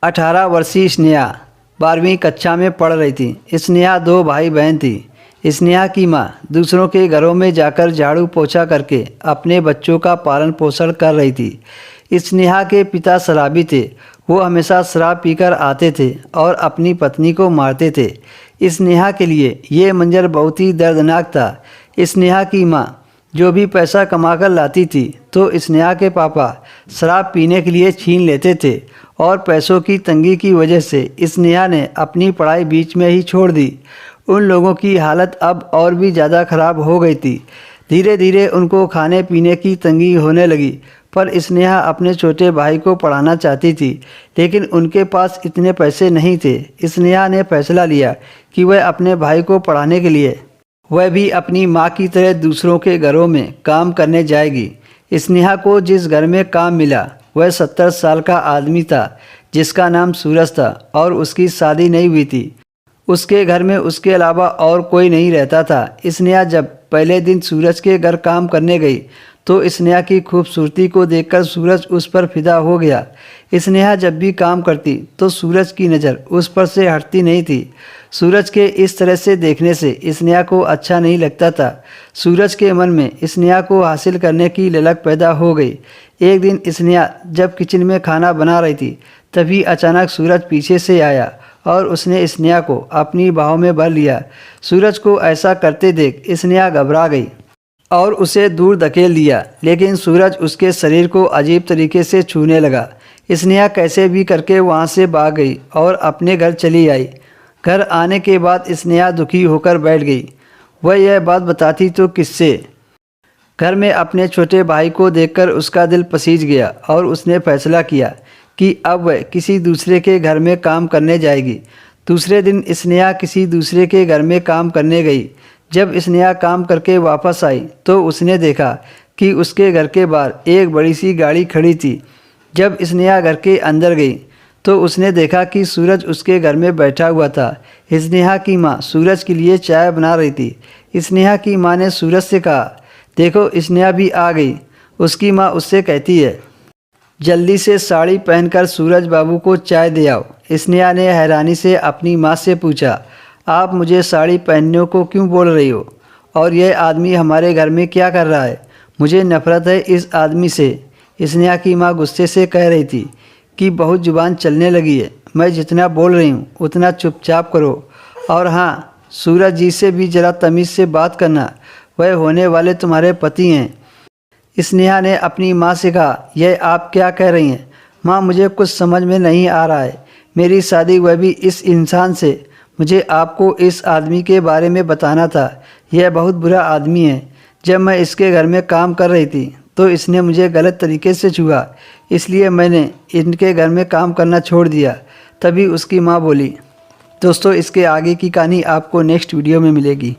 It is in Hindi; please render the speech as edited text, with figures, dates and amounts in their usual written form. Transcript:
18 वर्षीय स्नेहा 12वीं कक्षा में पढ़ रही थी। स्नेहा 2 भाई बहन थी। स्नेहा की मां दूसरों के घरों में जाकर झाड़ू पोछा करके अपने बच्चों का पालन पोषण कर रही थी। स्नेहा के पिता शराबी थे। वो हमेशा शराब पीकर आते थे और अपनी पत्नी को मारते थे। स्नेहा के लिए ये मंजर बहुत ही दर्दनाक था। स्नेहा की मां जो भी पैसा कमाकर लाती थी तो स्नेहा के पापा शराब पीने के लिए छीन लेते थे और पैसों की तंगी की वजह से स्नेहा ने अपनी पढ़ाई बीच में ही छोड़ दी। उन लोगों की हालत अब और भी ज़्यादा ख़राब हो गई थी। धीरे धीरे उनको खाने पीने की तंगी होने लगी। पर स्नेहा अपने छोटे भाई को पढ़ाना चाहती थी, लेकिन उनके पास इतने पैसे नहीं थे। स्नेहा ने फैसला लिया कि वह अपने भाई को पढ़ाने के लिए वह भी अपनी माँ की तरह दूसरों के घरों में काम करने जाएगी। स्नेहा को जिस घर में काम मिला वह 70 साल का आदमी था जिसका नाम सूरज था और उसकी शादी नहीं हुई थी। उसके घर में उसके अलावा और कोई नहीं रहता था। स्नेहा जब पहले दिन सूरज के घर काम करने गई तो स्नेहा की खूबसूरती को देखकर सूरज उस पर फिदा हो गया। स्नेहा जब भी काम करती तो सूरज की नज़र उस पर से हटती नहीं थी। सूरज के इस तरह से देखने से स्नेहा को अच्छा नहीं लगता था। सूरज के मन में स्नेहा को हासिल करने की ललक पैदा हो गई। एक दिन स्नेहा जब किचन में खाना बना रही थी तभी अचानक सूरज पीछे से आया और उसने स्नेहा को अपनी बाहों में भर लिया। सूरज को ऐसा करते देख स्नेहा घबरा गई और उसे दूर धकेल दिया, लेकिन सूरज उसके शरीर को अजीब तरीके से छूने लगा। स्नेहा कैसे भी करके वहाँ से भाग गई और अपने घर चली आई। घर आने के बाद स्नेहा दुखी होकर बैठ गई। वह यह बात बताती तो किससे। घर में अपने छोटे भाई को देखकर उसका दिल पसीज गया और उसने फैसला किया कि अब वह किसी दूसरे के घर में काम करने जाएगी। दूसरे दिन स्नेहा किसी दूसरे के घर में काम करने गई। जब स्नेहा काम करके वापस आई तो उसने देखा कि उसके घर के बाहर एक बड़ी सी गाड़ी खड़ी थी। जब स्नेहा घर के अंदर गई तो उसने देखा कि सूरज उसके घर में बैठा हुआ था। स्नेहा की माँ सूरज के लिए चाय बना रही थी। स्नेहा की माँ ने सूरज से कहा, देखो स्नेहा भी आ गई। उसकी माँ उससे कहती है, जल्दी से साड़ी पहनकर सूरज बाबू को चाय दे आओ। स्नेहा ने हैरानी से अपनी माँ से पूछा, आप मुझे साड़ी पहनने को क्यों बोल रही हो? और यह आदमी हमारे घर में क्या कर रहा है? मुझे नफरत है इस आदमी से। स्नेहा की माँ गुस्से से कह रही थी कि बहुत जुबान चलने लगी है। मैं जितना बोल रही हूँ उतना चुपचाप करो। और हाँ, सूरज जी से भी ज़रा तमीज़ से बात करना, वह होने वाले तुम्हारे पति हैं। स्नेहा ने अपनी माँ से कहा, यह आप क्या कह रही हैं? माँ, मुझे कुछ समझ में नहीं आ रहा है। मेरी शादी वह भी इस इंसान से। मुझे आपको इस आदमी के बारे में बताना था। यह बहुत बुरा आदमी है। जब मैं इसके घर में काम कर रही थी तो इसने मुझे गलत तरीके से छुआ, इसलिए मैंने इनके घर में काम करना छोड़ दिया। तभी उसकी माँ बोली। दोस्तों, इसके आगे की कहानी आपको नेक्स्ट वीडियो में मिलेगी।